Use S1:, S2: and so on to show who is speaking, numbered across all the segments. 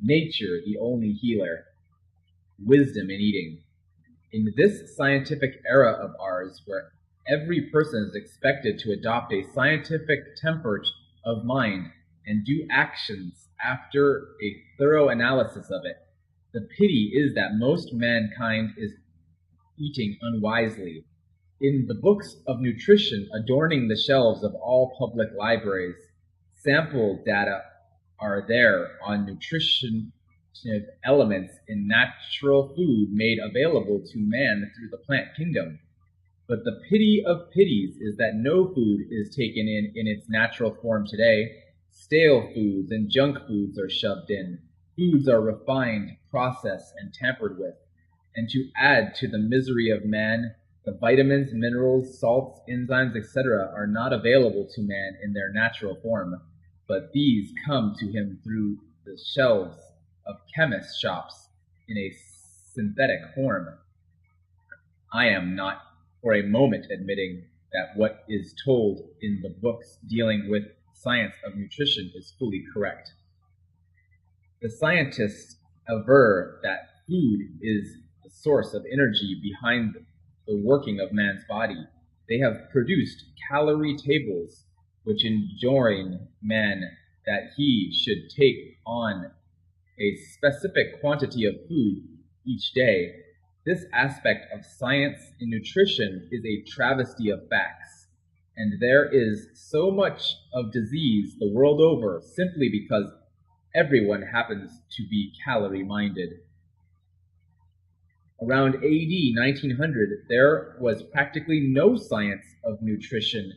S1: nature the only healer, wisdom in eating. In this scientific era of ours, where every person is expected to adopt a scientific temper of mind and do actions after a thorough analysis of it, the pity is that most mankind is eating unwisely. In the books of nutrition adorning the shelves of all public libraries, sample data are there on nutrition elements in natural food made available to man through the plant kingdom. But the pity of pities is that no food is taken in its natural form today. Stale foods and junk foods are shoved in. Foods are refined, processed, and tampered with. And to add to the misery of man, the vitamins, minerals, salts, enzymes, etc. are not available to man in their natural form, but these come to him through the shelves of chemist shops in a synthetic form. I am not for a moment admitting that what is told in the books dealing with science of nutrition is fully correct. The scientists aver that food is the source of energy behind the working of man's body. They have produced calorie tables which enjoin man that he should take on a specific quantity of food each day. This aspect of science in nutrition is a travesty of facts, and there is so much of disease the world over simply because everyone happens to be calorie-minded. Around AD 1900, there was practically no science of nutrition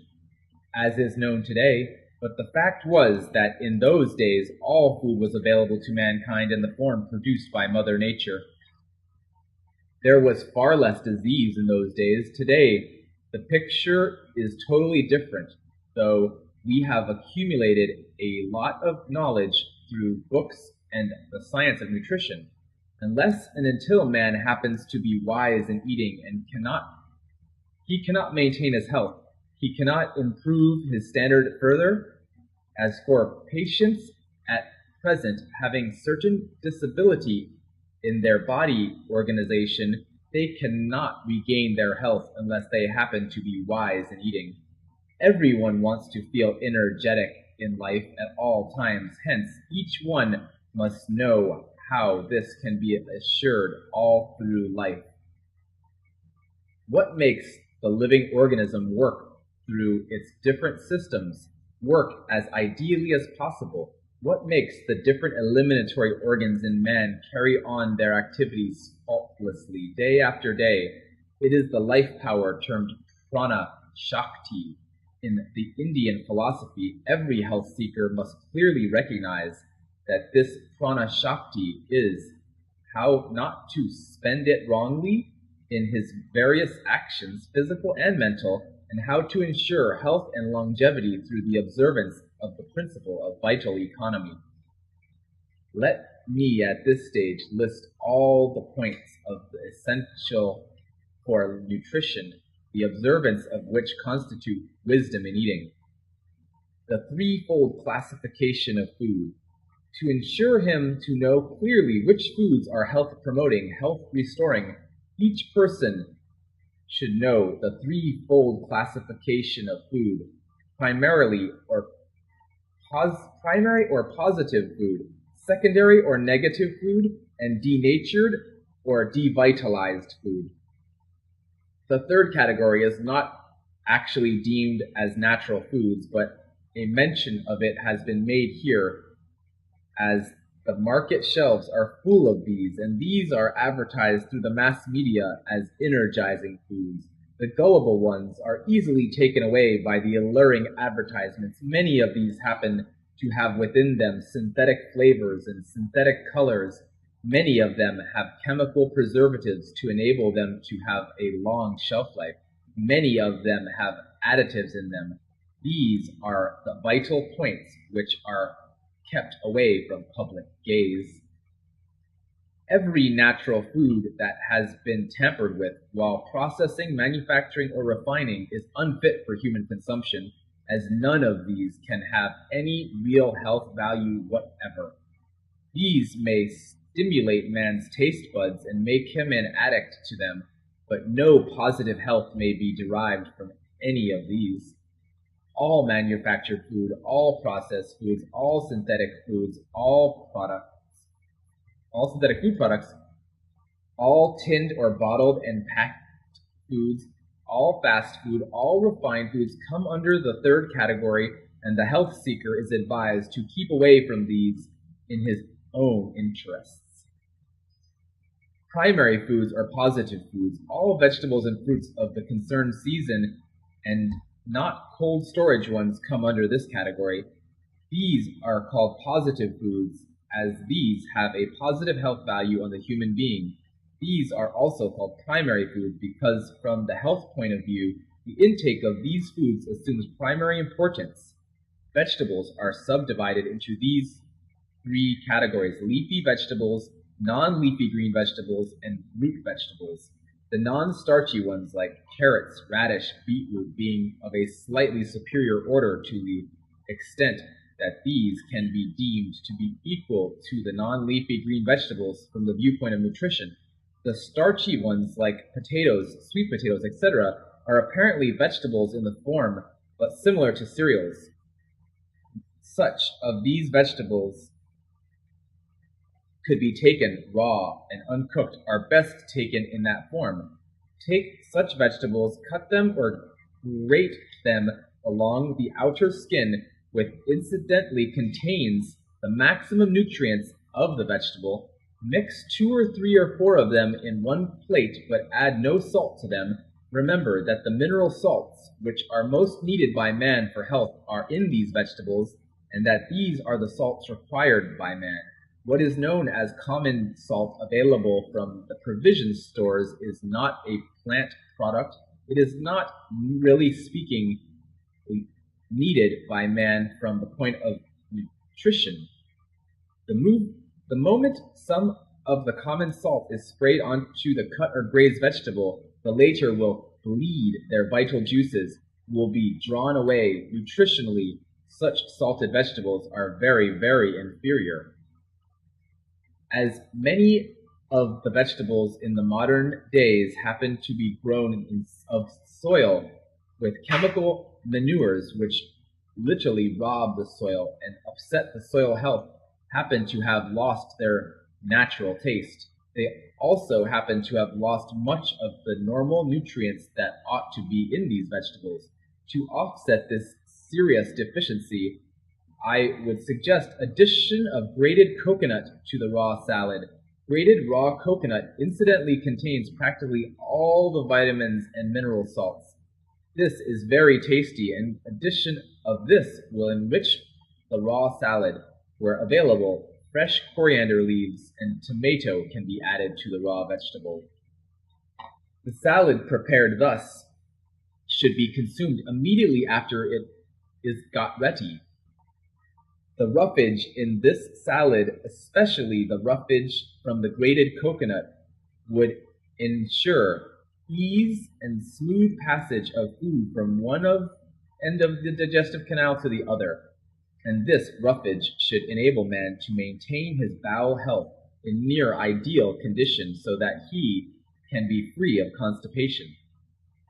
S1: as is known today, but the fact was that in those days all food was available to mankind in the form produced by Mother Nature. There was far less disease in those days. Today, the picture is totally different, though we have accumulated a lot of knowledge through books and the science of nutrition. Unless and until man happens to be wise in eating and he cannot maintain his health, he cannot improve his standard further. As for patients at present having certain disability in their body organization, they cannot regain their health unless they happen to be wise in eating. Everyone wants to feel energetic in life at all times, hence each one must know how this can be assured all through life. What makes the living organism work through its different systems, work as ideally as possible? What makes the different eliminatory organs in man carry on their activities faultlessly day after day? It is the life power termed prana shakti. In the Indian philosophy, every health seeker must clearly recognize that this prana shakti is how not to spend it wrongly in his various actions, physical and mental, and how to ensure health and longevity through the observance of the principle of vital economy. Let me at this stage list all the points of the essential for nutrition, the observance of which constitute wisdom in eating. The threefold classification of food. To ensure him to know clearly which foods are health-promoting, health-restoring, each person should know the threefold classification of food: primary or positive food, secondary or negative food, and denatured or devitalized food. The third category is not actually deemed as natural foods, but a mention of it has been made here, as the market shelves are full of these, and these are advertised through the mass media as energizing foods. The gullible ones are easily taken away by the alluring advertisements. Many of these happen to have within them synthetic flavors and synthetic colors. Many of them have chemical preservatives to enable them to have a long shelf life. Many of them have additives in them. These are the vital points which are kept away from public gaze. Every natural food that has been tampered with while processing, manufacturing, or refining is unfit for human consumption, as none of these can have any real health value whatever. These may stimulate man's taste buds and make him an addict to them, but no positive health may be derived from any of these. All manufactured food, all processed foods, all synthetic foods, all synthetic food products, all tinned or bottled and packed foods, all fast food, all refined foods come under the third category, and the health seeker is advised to keep away from these in his own interests. Primary foods are positive foods. All vegetables and fruits of the concerned season and not cold storage ones come under this category. These are called positive foods, as these have a positive health value on the human being. These are also called primary foods because from the health point of view, the intake of these foods assumes primary importance. Vegetables are subdivided into these three categories: leafy vegetables, non-leafy green vegetables, and root vegetables. The non-starchy ones like carrots, radish, beetroot being of a slightly superior order to the extent that these can be deemed to be equal to the non-leafy green vegetables from the viewpoint of nutrition. The starchy ones like potatoes, sweet potatoes, etc. are apparently vegetables in the form, but similar to cereals. Such of these vegetables could be taken raw and uncooked are best taken in that form. Take such vegetables, cut them or grate them along the outer skin, which incidentally contains the maximum nutrients of the vegetable. Mix 2 or 3 or 4 of them in one plate, but add no salt to them. Remember that the mineral salts, which are most needed by man for health, are in these vegetables, and that these are the salts required by man. What is known as common salt available from the provision stores is not a plant product. It is not, really speaking, needed by man from the point of nutrition. The moment some of the common salt is sprayed onto the cut or grazed vegetable, the later will bleed their vital juices, will be drawn away. Nutritionally, such salted vegetables are very, very inferior. As many of the vegetables in the modern days happen to be grown of soil with chemical manures which literally rob the soil and upset the soil health, happen to have lost their natural taste. They also happen to have lost much of the normal nutrients that ought to be in these vegetables. To offset this serious deficiency, I would suggest addition of grated coconut to the raw salad. Grated raw coconut incidentally contains practically all the vitamins and mineral salts. This is very tasty, and addition of this will enrich the raw salad. Where available, fresh coriander leaves and tomato can be added to the raw vegetable. The salad prepared thus should be consumed immediately after it is got ready. The roughage in this salad, especially the roughage from the grated coconut, would ensure ease and smooth passage of food from one end of the digestive canal to the other, and this roughage should enable man to maintain his bowel health in near ideal condition so that he can be free of constipation.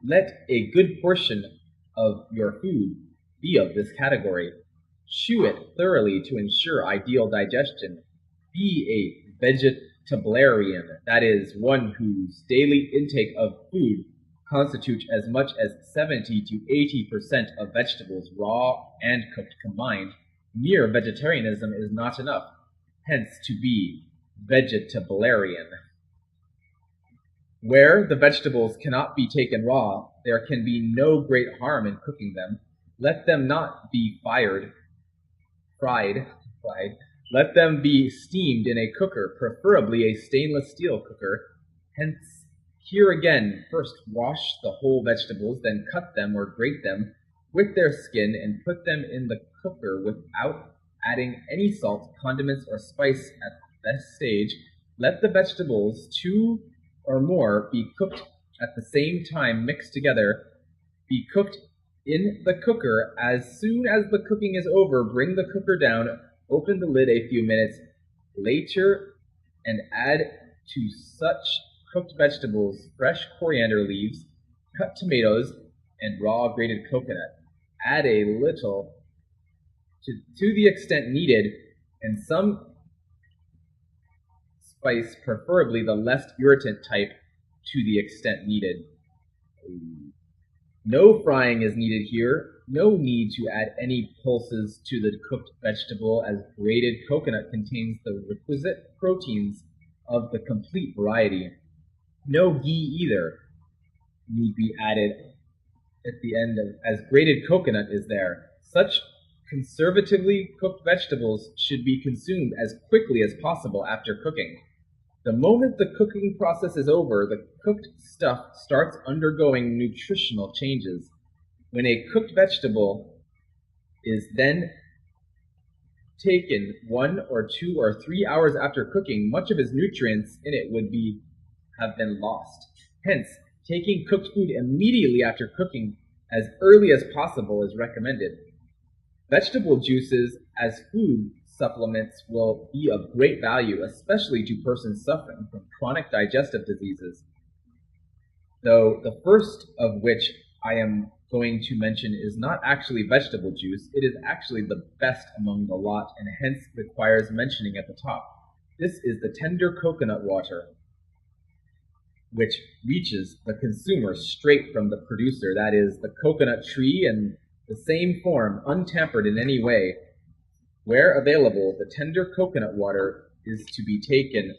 S1: Let a good portion of your food be of this category. Chew it thoroughly to ensure ideal digestion. Be a vegetarian, that is, one whose daily intake of food constitutes as much as 70 to 80% of vegetables, raw and cooked combined. Mere vegetarianism is not enough, hence to be vegetarian. Where the vegetables cannot be taken raw, there can be no great harm in cooking them. Let them not be fried. Let them be steamed in a cooker, preferably a stainless steel cooker. Hence, here again, first wash the whole vegetables, then cut them or grate them with their skin and put them in the cooker without adding any salt, condiments, or spice at this stage. Let the vegetables, 2 or more, be cooked at the same time, mixed together. Be cooked in the cooker. As soon as the cooking is over, bring the cooker down, open the lid a few minutes, later, and add to such cooked vegetables fresh coriander leaves, cut tomatoes, and raw grated coconut. Add a little to the extent needed, and some spice, preferably the less irritant type, to the extent needed. No frying is needed here. No need to add any pulses to the cooked vegetable, as grated coconut contains the requisite proteins of the complete variety. No ghee either need be added at the end, as grated coconut is there. Such conservatively cooked vegetables should be consumed as quickly as possible after cooking. The moment the cooking process is over, the cooked stuff starts undergoing nutritional changes. When a cooked vegetable is then taken 1 or 2 or 3 hours after cooking, much of its nutrients in it would have been lost. Hence, taking cooked food immediately after cooking as early as possible is recommended. Vegetable juices as food supplements will be of great value, especially to persons suffering from chronic digestive diseases. Though the first of which I am going to mention is not actually vegetable juice, it is actually the best among the lot and hence requires mentioning at the top. This is the tender coconut water, which reaches the consumer straight from the producer, that is, the coconut tree, in the same form, untampered in any way. Where available, the tender coconut water is to be taken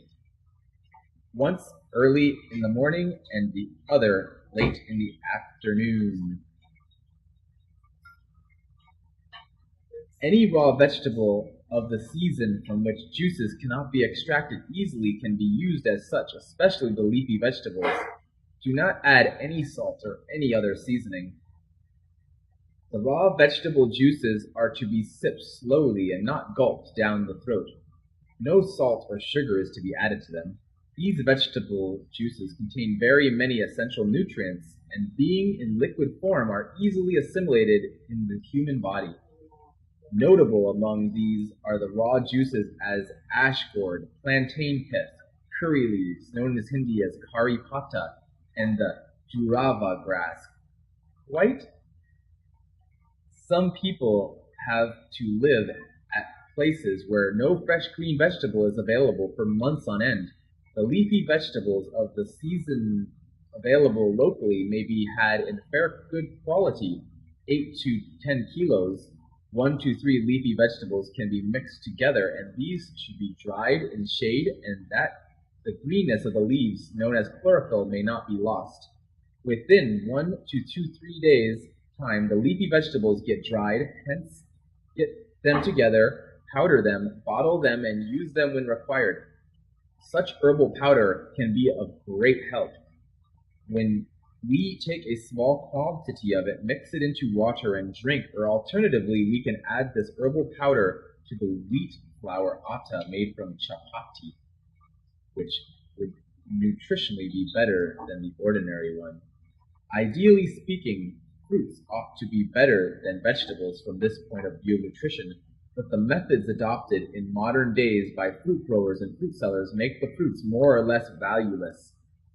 S1: once early in the morning and the other late in the afternoon. Any raw vegetable of the season from which juices cannot be extracted easily can be used as such, especially the leafy vegetables. Do not add any salt or any other seasoning. The raw vegetable juices are to be sipped slowly and not gulped down the throat. No salt or sugar is to be added to them. These vegetable juices contain very many essential nutrients, and being in liquid form are easily assimilated in the human body. Notable among these are the raw juices as ash gourd, plantain pith, curry leaves, known in Hindi as kari pata, and the jurava grass. Quite some people have to live at places where no fresh green vegetable is available for months on end. The leafy vegetables of the season available locally may be had in fair good quality, 8 to 10 kilos. 1 to 3 leafy vegetables can be mixed together, and these should be dried in shade, and that the greenness of the leaves, known as chlorophyll, may not be lost. Within 1 to 3 days' time, the leafy vegetables get dried, hence get them together, powder them, bottle them, and use them when required. Such herbal powder can be of great help. When we take a small quantity of it, mix it into water, and drink, or alternatively, we can add this herbal powder to the wheat flour atta made from chapati, which would nutritionally be better than the ordinary one. Ideally speaking, fruits ought to be better than vegetables from this point of view of nutrition, but the methods adopted in modern days by fruit growers and fruit sellers make the fruits more or less valueless.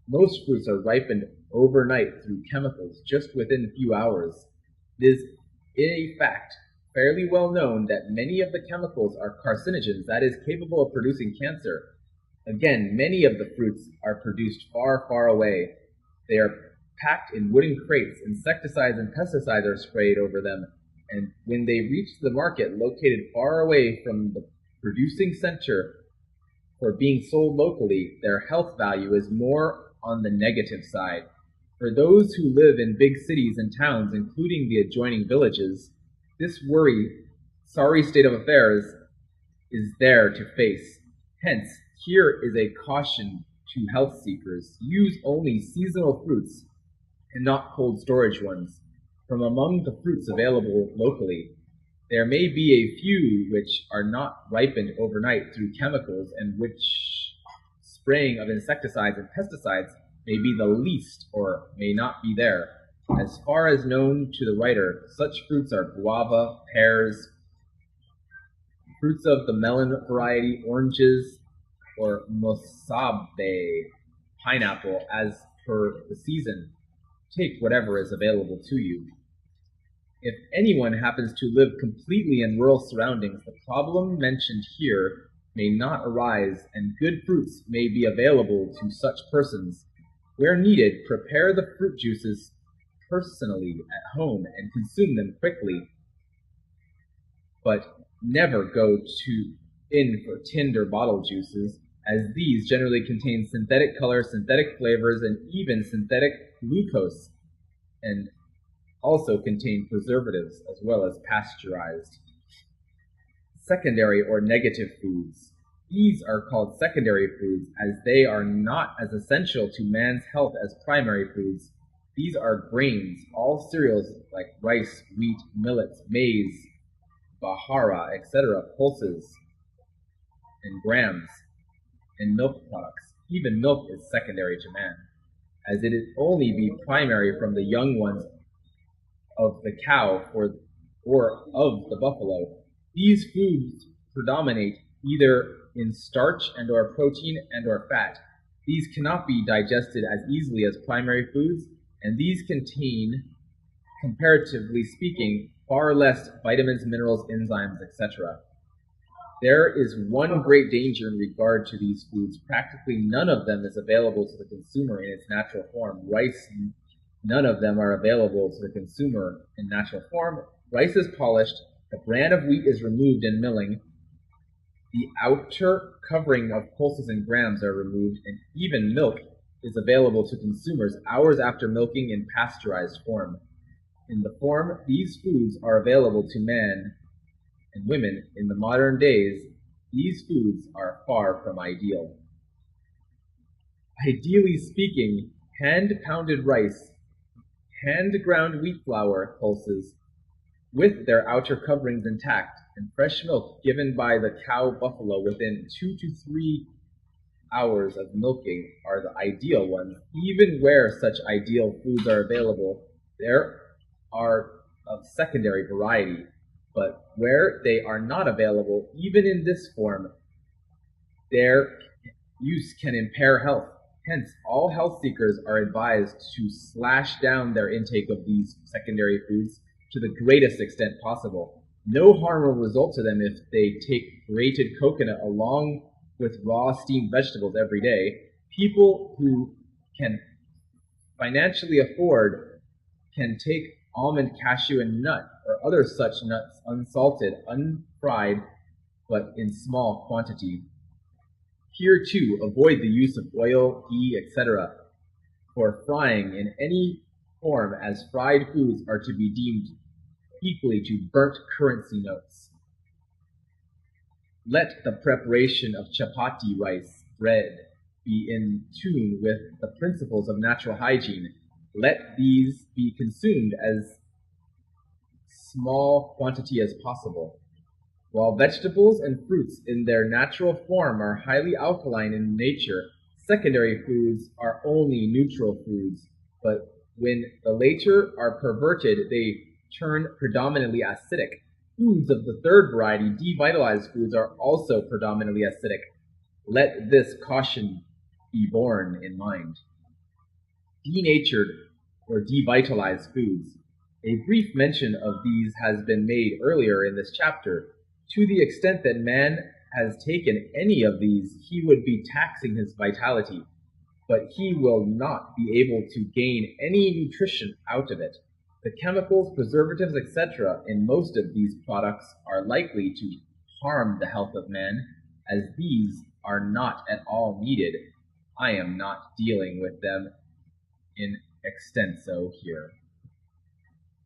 S1: Most fruits are ripened overnight through chemicals just within a few hours. It is, in a fact, fairly well known that many of the chemicals are carcinogens, that is, capable of producing cancer. Again, many of the fruits are produced far, far away. They are packed in wooden crates, insecticides and pesticides are sprayed over them, and when they reach the market located far away from the producing center for being sold locally, their health value is more on the negative side. For those who live in big cities and towns, including the adjoining villages, this sorry state of affairs is there to face. Hence, here is a caution to health seekers. Use only seasonal fruits and not cold storage ones. From among the fruits available locally, there may be a few which are not ripened overnight through chemicals, and which spraying of insecticides and pesticides may be the least or may not be there. As far as known to the writer, such fruits are guava, pears, Fruits of the melon variety, oranges, or mosabe, pineapple, as per the season. Take whatever is available to you. If anyone happens to live completely in rural surroundings, the problem mentioned here may not arise, and good fruits may be available to such persons. Where needed, prepare the fruit juices personally at home and consume them quickly. But never go in for tinned or bottled juices, as these generally contain synthetic colors, synthetic flavors, and even synthetic glucose, and also contain preservatives as well as pasteurized. Secondary or negative foods. These are called secondary foods as they are not as essential to man's health as primary foods. These are grains, all cereals like rice, wheat, millets, maize, bahara, etc., pulses, and grams, and milk products. Even milk is secondary to man, as it is only be primary from the young ones of the cow or of the buffalo. These foods predominate either in starch and or protein and or fat. These cannot be digested as easily as primary foods, and these contain, comparatively speaking, far less vitamins, minerals, enzymes, etc. There is one great danger in regard to these foods. Practically none of them is available to the consumer in its natural form. Rice, none of them are available to the consumer in natural form. Rice is polished, the bran of wheat is removed in milling, the outer covering of pulses and grams are removed, and even milk is available to consumers hours after milking in pasteurized form. In the form these foods are available to men and women in the modern days, these foods are far from ideal. Ideally speaking, hand-pounded rice, hand-ground wheat flour pulses, with their outer coverings intact, and fresh milk given by the cow buffalo within 2 to 3 hours of milking are the ideal ones. Even where such ideal foods are available, there are of secondary variety, but where they are not available, even in this form, their use can impair health. Hence, all health seekers are advised to slash down their intake of these secondary foods to the greatest extent possible. No harm will result to them if they take grated coconut along with raw steamed vegetables every day. People who can financially afford can take almond, cashew, and nut or other such nuts unsalted, unfried, but in small quantity. Here too, avoid the use of oil, ghee, etc. for frying in any form, as fried foods are to be deemed equally to burnt currency notes. Let the preparation of chapati rice bread be in tune with the principles of natural hygiene. Let these be consumed as small quantity as possible. While vegetables and fruits in their natural form are highly alkaline in nature, secondary foods are only neutral foods, but when the later are perverted, they turn predominantly acidic. Foods of the third variety, devitalized foods, are also predominantly acidic. Let this caution be borne in mind. Denatured or devitalized foods. A brief mention of these has been made earlier in this chapter. To the extent that man has taken any of these, he would be taxing his vitality, but he will not be able to gain any nutrition out of it. The chemicals, preservatives, etc. in most of these products are likely to harm the health of man, as these are not at all needed. I am not dealing with them in extenso here.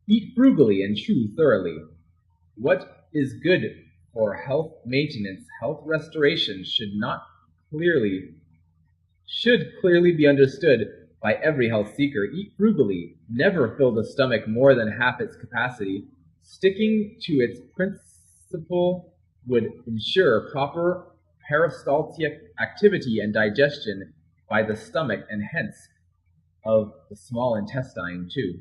S1: Eat frugally and chew thoroughly. What is good for health maintenance, health restoration should clearly be understood by every health seeker. Eat frugally. Never fill the stomach more than half its capacity. Sticking to its principle would ensure proper peristaltic activity and digestion by the stomach and hence of the small intestine too.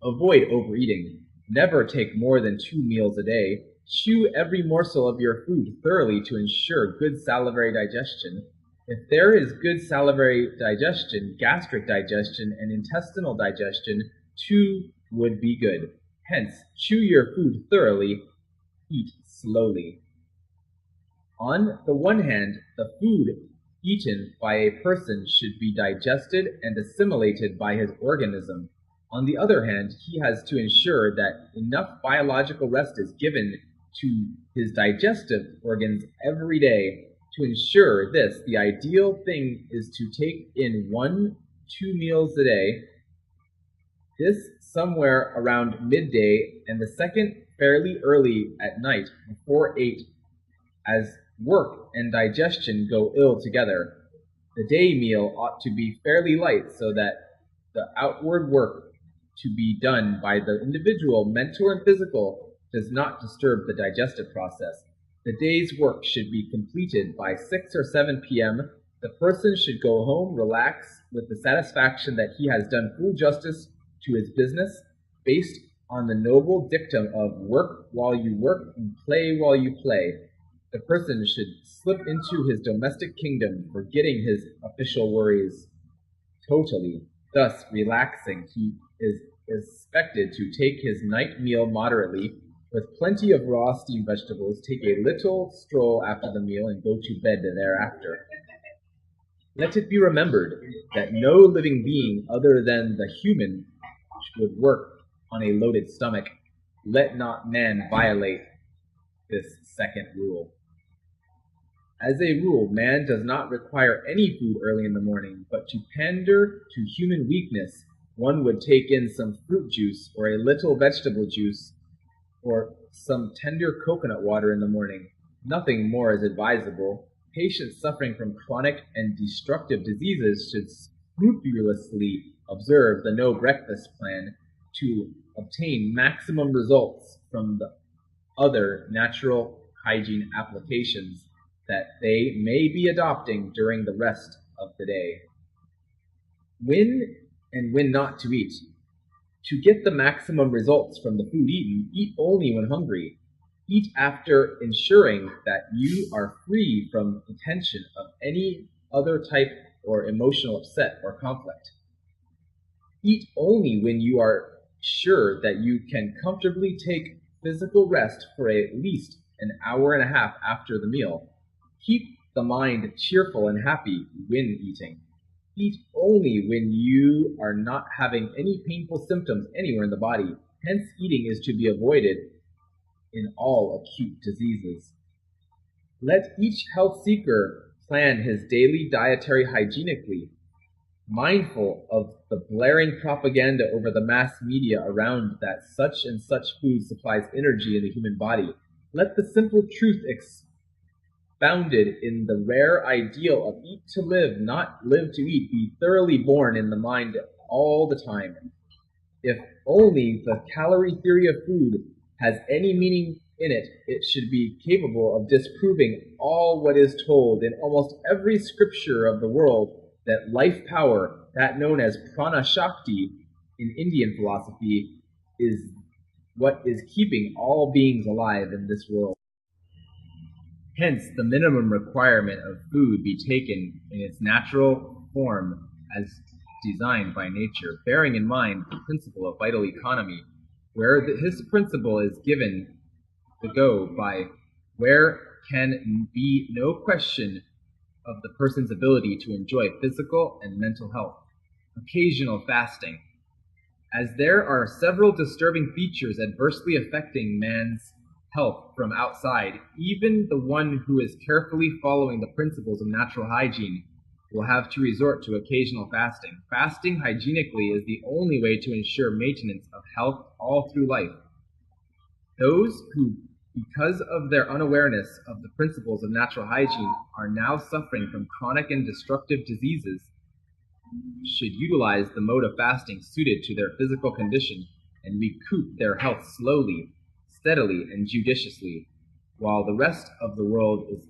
S1: Avoid overeating. Never take more than 2 meals a day. Chew every morsel of your food thoroughly to ensure good salivary digestion. If there is good salivary digestion, gastric digestion, and intestinal digestion too would be good. Hence, chew your food thoroughly, eat slowly. On the one hand, the food eaten by a person should be digested and assimilated by his organism. On the other hand, he has to ensure that enough biological rest is given to his digestive organs every day. To ensure this, the ideal thing is to take in 1-2 meals a day, this somewhere around midday, and the second fairly early at night before 8, as work and digestion go ill together. The day meal ought to be fairly light so that the outward work to be done by the individual, mental and physical, does not disturb the digestive process. The day's work should be completed by 6 or 7 p.m. The person should go home, relax, with the satisfaction that he has done full justice to his business, based on the noble dictum of work while you work and play while you play. The person should slip into his domestic kingdom, forgetting his official worries totally. Thus, relaxing, he is expected to take his night meal moderately, with plenty of raw steamed vegetables, take a little stroll after the meal, and go to bed thereafter. Let it be remembered that no living being other than the human would work on a loaded stomach. Let not man violate this second rule. As a rule, man does not require any food early in the morning, but to pander to human weakness, one would take in some fruit juice or a little vegetable juice or some tender coconut water in the morning. Nothing more is advisable. Patients suffering from chronic and destructive diseases should scrupulously observe the no breakfast plan to obtain maximum results from the other natural hygiene applications that they may be adopting during the rest of the day. When and when not to eat. To get the maximum results from the food eaten, eat only when hungry. Eat after ensuring that you are free from the tension of any other type or emotional upset or conflict. Eat only when you are sure that you can comfortably take physical rest for at least an hour and a half after the meal. Keep the mind cheerful and happy when eating. Eat only when you are not having any painful symptoms anywhere in the body. Hence, eating is to be avoided in all acute diseases. Let each health seeker plan his daily dietary hygienically, mindful of the blaring propaganda over the mass media around that such and such food supplies energy in the human body. Let the simple truth expounded in the rare ideal of eat to live, not live to eat, be thoroughly born in the mind all the time. If only the calorie theory of food has any meaning in it, it should be capable of disproving all what is told in almost every scripture of the world, that life power, that known as prana shakti in Indian philosophy, is what is keeping all beings alive in this world. Hence, the minimum requirement of food be taken in its natural form as designed by nature, bearing in mind the principle of vital economy, where his principle is given to go by, where can be no question of the person's ability to enjoy physical and mental health. Occasional fasting. As there are several disturbing features adversely affecting man's health from outside, even the one who is carefully following the principles of natural hygiene will have to resort to occasional fasting. Fasting hygienically is the only way to ensure maintenance of health all through life. Those who, because of their unawareness of the principles of natural hygiene, are now suffering from chronic and destructive diseases should utilize the mode of fasting suited to their physical condition and recoup their health slowly, steadily, and judiciously. While the rest of the world is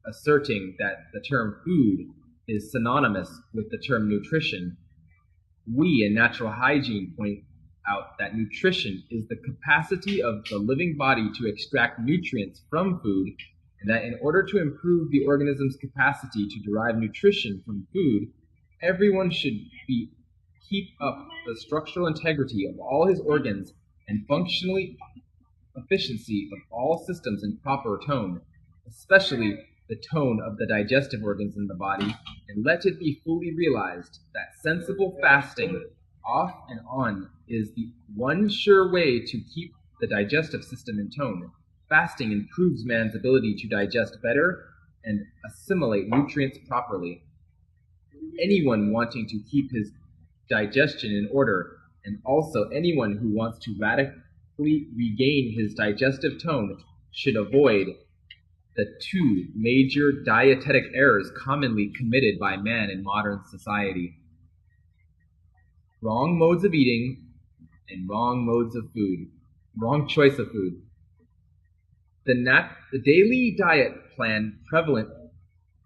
S1: asserting that the term food is synonymous with the term nutrition, we in natural hygiene point out that nutrition is the capacity of the living body to extract nutrients from food, and that in order to improve the organism's capacity to derive nutrition from food, everyone should keep up the structural integrity of all his organs and functionally efficiency of all systems in proper tone, especially the tone of the digestive organs in the body, and let it be fully realized that sensible fasting off and on is the one sure way to keep the digestive system in tone. Fasting improves man's ability to digest better and assimilate nutrients properly. Anyone wanting to keep his digestion in order, and also anyone who wants to radically regain his digestive tone, should avoid the two major dietetic errors commonly committed by man in modern society: wrong modes of eating and wrong choice of food. The daily diet plan prevalent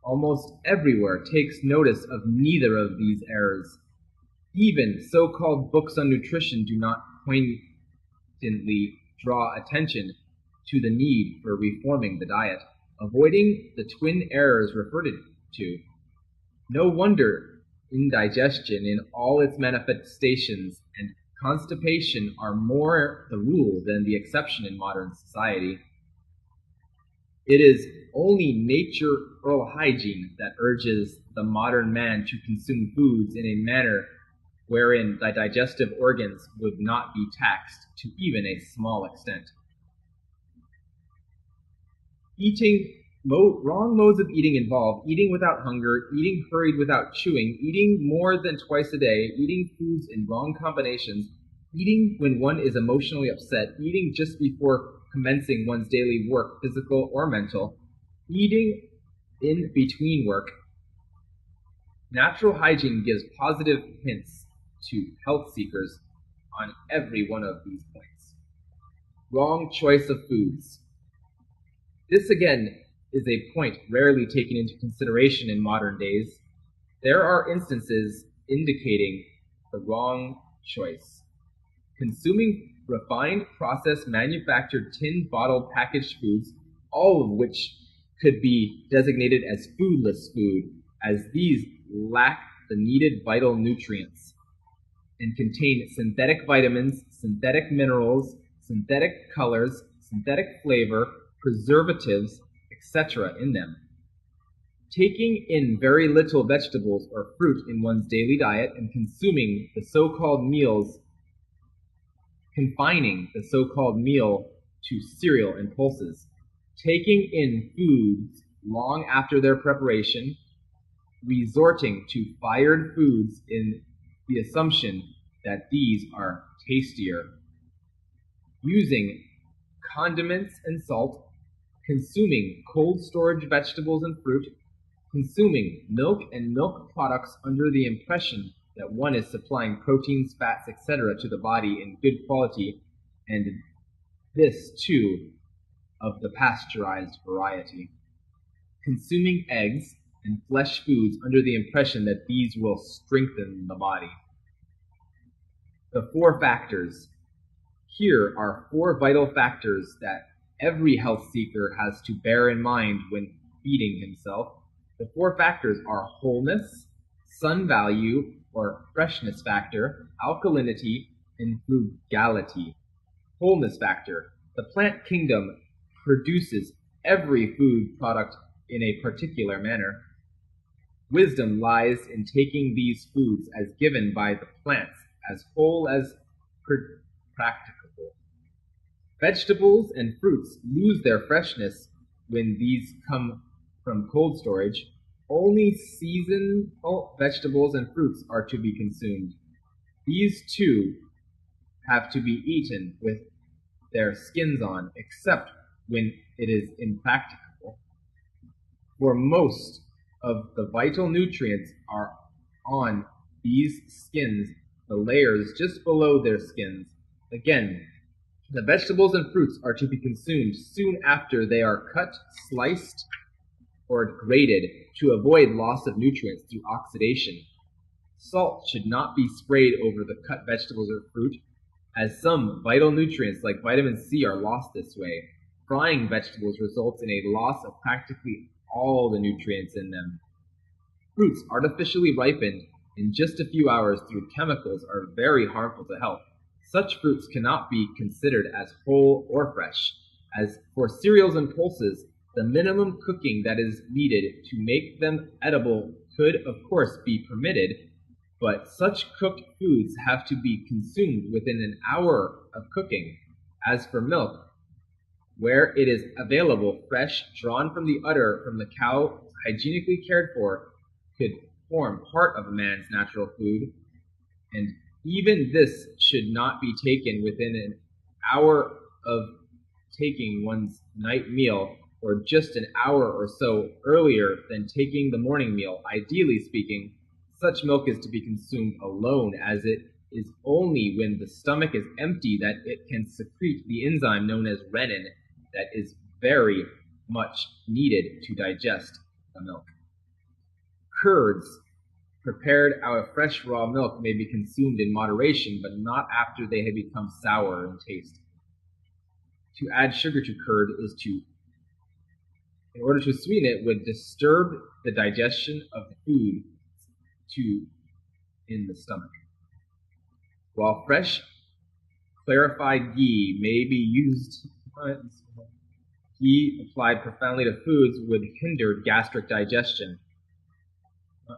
S1: almost everywhere takes notice of neither of these errors. Even so-called books on nutrition do not pointedly draw attention to the need for reforming the diet, avoiding the twin errors referred to. No wonder indigestion in all its manifestations and constipation are more the rule than the exception in modern society. It is only natural hygiene that urges the modern man to consume foods in a manner wherein the digestive organs would not be taxed to even a small extent. Wrong modes of eating involve eating without hunger, eating hurried without chewing, eating more than twice a day, eating foods in wrong combinations, eating when one is emotionally upset, eating just before commencing one's daily work, physical or mental, eating in between work. Natural hygiene gives positive hints to health seekers on every one of these points. Wrong choice of foods. This again is a point rarely taken into consideration in modern days. There are instances indicating the wrong choice. Consuming refined, processed, manufactured, tinned, bottled, packaged foods, all of which could be designated as foodless food, as these lack the needed vital nutrients and contain synthetic vitamins, synthetic minerals, synthetic colors, synthetic flavor, preservatives, etc. in them. Taking in very little vegetables or fruit in one's daily diet and confining the so-called meal to cereal and pulses, taking in foods long after their preparation, resorting to fired foods in the assumption that these are tastier, using condiments and salt, consuming cold storage vegetables and fruit, consuming milk and milk products under the impression that one is supplying proteins, fats, etc. to the body in good quality, and this too of the pasteurized variety. Consuming eggs and flesh foods under the impression that these will strengthen the body. The 4 factors. Here are 4 vital factors that every health seeker has to bear in mind when feeding himself. The 4 factors are wholeness, sun value or freshness factor, alkalinity, and frugality. Wholeness factor. The plant kingdom produces every food product in a particular manner. Wisdom lies in taking these foods as given by the plants as whole as practicable. Vegetables and fruits lose their freshness when these come from cold storage. Only seasonal vegetables and fruits are to be consumed. These too have to be eaten with their skins on, except when it is impracticable. For most of the vital nutrients are on these skins, the layers just below their skins. Again, the vegetables and fruits are to be consumed soon after they are cut, sliced, or grated to avoid loss of nutrients through oxidation. Salt should not be sprayed over the cut vegetables or fruit, as some vital nutrients like vitamin C are lost this way. Frying vegetables results in a loss of practically all the nutrients in them. Fruits artificially ripened in just a few hours through chemicals are very harmful to health. Such fruits cannot be considered as whole or fresh. As for cereals and pulses, the minimum cooking that is needed to make them edible could, of course, be permitted, but such cooked foods have to be consumed within an hour of cooking. As for milk, where it is available fresh, drawn from the udder from the cow, hygienically cared for, could form part of a man's natural food, and even this should not be taken within an hour of taking one's night meal, or just an hour or so earlier than taking the morning meal. Ideally speaking, such milk is to be consumed alone, as it is only when the stomach is empty that it can secrete the enzyme known as renin that is very much needed to digest the milk. Curds prepared out of fresh raw milk may be consumed in moderation, but not after they have become sour in taste. To add sugar to curd in order to sweeten it, would disturb the digestion of the food in the stomach. While fresh clarified ghee may be used, ghee applied profoundly to foods would hinder gastric digestion.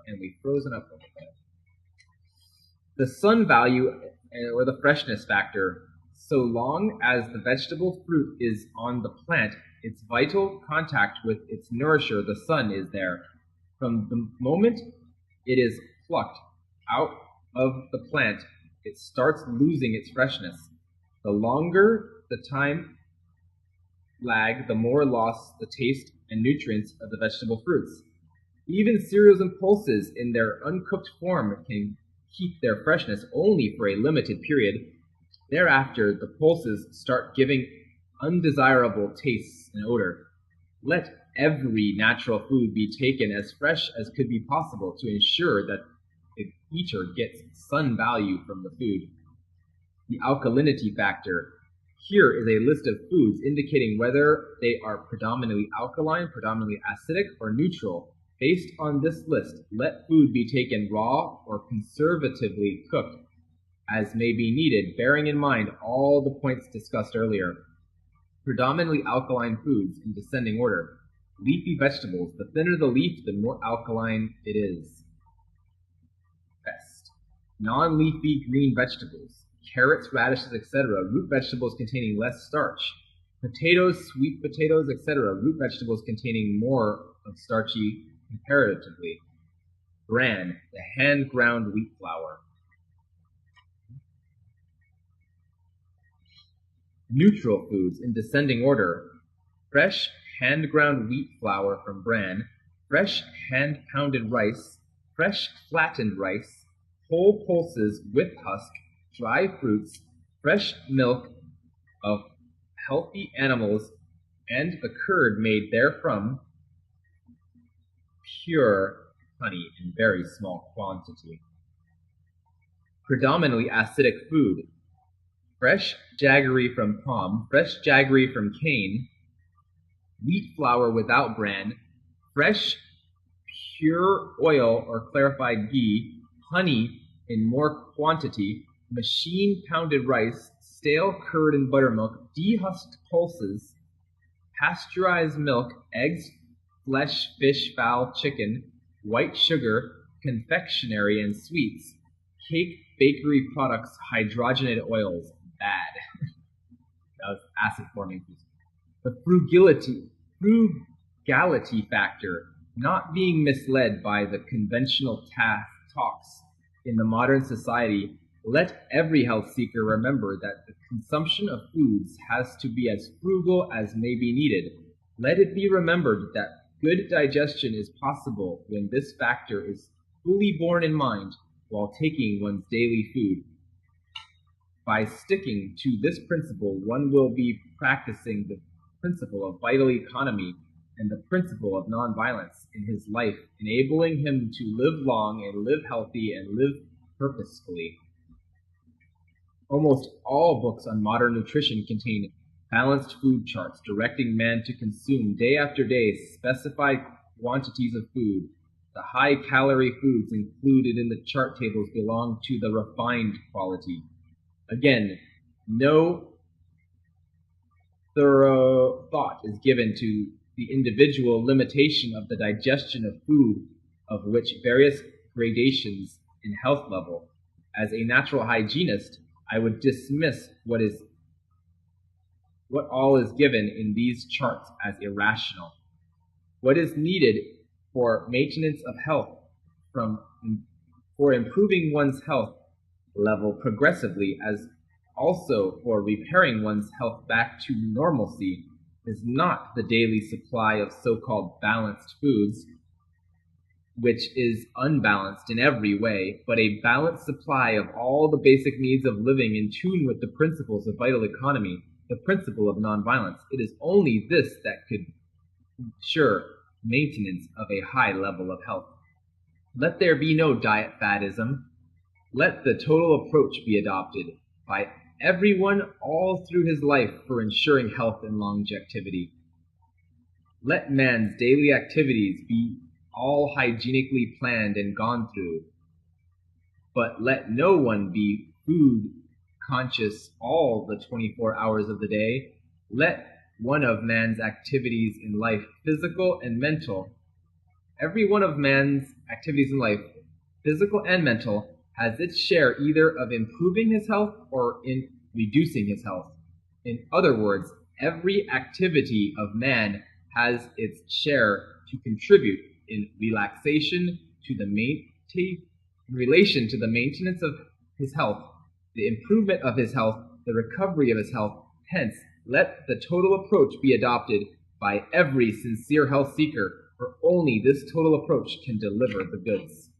S1: And we've frozen up a little bit. The sun value, or the freshness factor, so long as the vegetable fruit is on the plant, its vital contact with its nourisher, the sun, is there. From the moment it is plucked out of the plant, it starts losing its freshness. The longer the time lag, the more loss the taste and nutrients of the vegetable fruits. Even cereals and pulses in their uncooked form can keep their freshness only for a limited period. Thereafter, the pulses start giving undesirable tastes and odor. Let every natural food be taken as fresh as could be possible to ensure that the eater gets sun value from the food. The alkalinity factor. Here is a list of foods indicating whether they are predominantly alkaline, predominantly acidic, or neutral. Based on this list, let food be taken raw or conservatively cooked as may be needed, bearing in mind all the points discussed earlier. Predominantly alkaline foods in descending order. Leafy vegetables. The thinner the leaf, the more alkaline it is. Best. Non-leafy green vegetables. Carrots, radishes, etc. Root vegetables containing less starch. Potatoes, sweet potatoes, etc. Root vegetables containing more of starchy comparatively. Bran, the hand-ground wheat flour. Neutral foods in descending order. Fresh hand-ground wheat flour from bran, fresh hand-pounded rice, fresh flattened rice, whole pulses with husk, dry fruits, fresh milk of healthy animals, and the curd made therefrom, pure honey in very small quantity. Predominantly acidic food. Fresh jaggery from palm, fresh jaggery from cane, wheat flour without bran, fresh pure oil or clarified ghee, honey in more quantity, machine pounded rice, stale curd and buttermilk, dehusked pulses, pasteurized milk, eggs, flesh, fish, fowl, chicken, white sugar, confectionery and sweets, cake, bakery products, hydrogenated oils. Bad. That was acid forming. The frugality factor, not being misled by the conventional talks in the modern society. Let every health seeker remember that the consumption of foods has to be as frugal as may be needed. Let it be remembered that good digestion is possible when this factor is fully borne in mind while taking one's daily food. By sticking to this principle, one will be practicing the principle of vital economy and the principle of nonviolence in his life, enabling him to live long and live healthy and live purposefully. Almost all books on modern nutrition contain balanced food charts directing man to consume day after day specified quantities of food. The high-calorie foods included in the chart tables belong to the refined quality. Again, no thorough thought is given to the individual limitation of the digestion of food, of which various gradations in health level. As a natural hygienist, I would dismiss what all is given in these charts as irrational. What is needed for maintenance of health, for improving one's health level progressively, as also for repairing one's health back to normalcy, is not the daily supply of so-called balanced foods, which is unbalanced in every way, but a balanced supply of all the basic needs of living in tune with the principles of vital economy, the principle of nonviolence. It is only this that could ensure maintenance of a high level of health. Let there be no diet faddism. Let the total approach be adopted by everyone all through his life for ensuring health and longevity. Let man's daily activities be all hygienically planned and gone through, but let no one be food conscious all the 24 hours of the day. Let one of man's activities in life, physical and mental, every one of man's activities in life, physical and mental, has its share either of improving his health or in reducing his health. In other words, every activity of man has its share to contribute in relation to the maintenance of his health, the improvement of his health, the recovery of his health. Hence, let the total approach be adopted by every sincere health seeker, for only this total approach can deliver the goods.